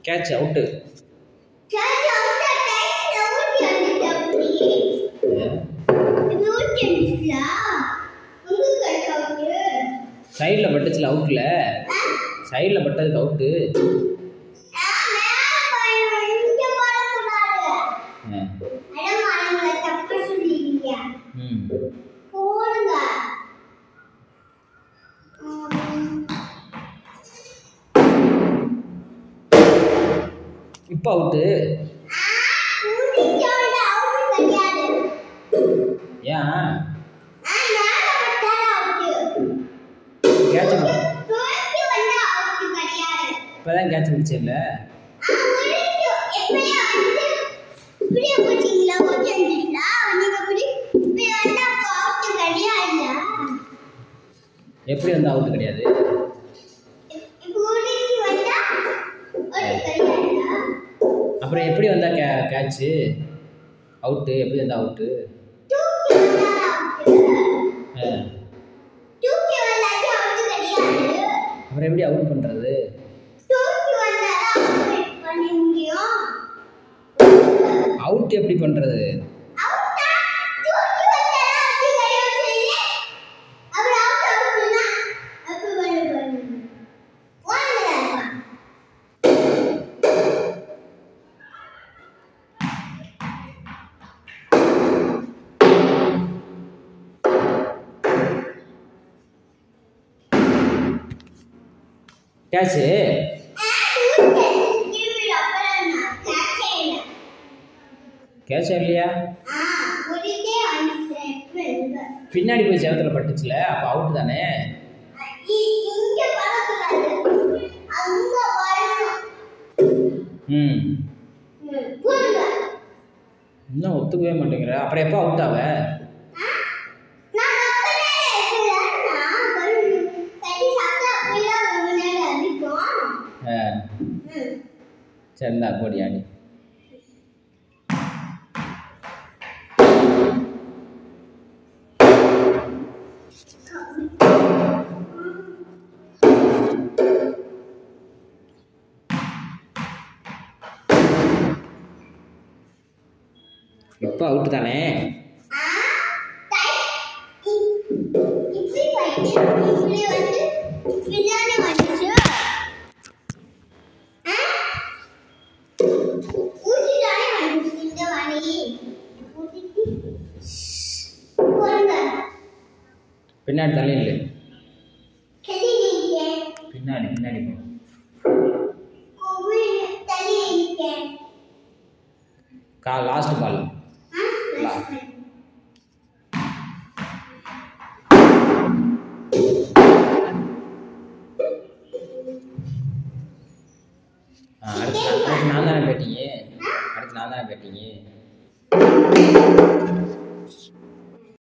Catch out. சைடில் பட்டுச்சுல அவுட்ல, சைடில் பட்டதுக்கு out. இப்போ அவுட்டு. ஏன் கேட்ச் இப்போதான் கேட்ச் முடிச்சல. எப்படி வந்தா அவுட் கிடையாது? அப்புறம் எப்படி வந்தா கேட்ச் அவுட்டு? எப்படி வந்தா அவுட்டு? அப்புறம் எப்படி அவுட் பண்றது? அவுட் எப்படி பண்றது? கேட்ச் கேட்ச் இல்லையா? பின்னாடி போய் செவத்துல பட்டுச்சுல, அப்ப அவுட் தானே. இன்னும் ஒத்துக்கவே மாட்டேங்கிற. அப்புறம் எப்போ அவுட் ஆவ? சரிந்தா கோடி ஆடி. இப்போ அவுட் தானே. பின்னாடி தள்ளி இல்லை, பின்னாடி பின்னாடி லாஸ்ட் பால். அடுத்து நான் தானே பேட்டிங்க, அடுத்து நான் தானே பேட்டிங்க.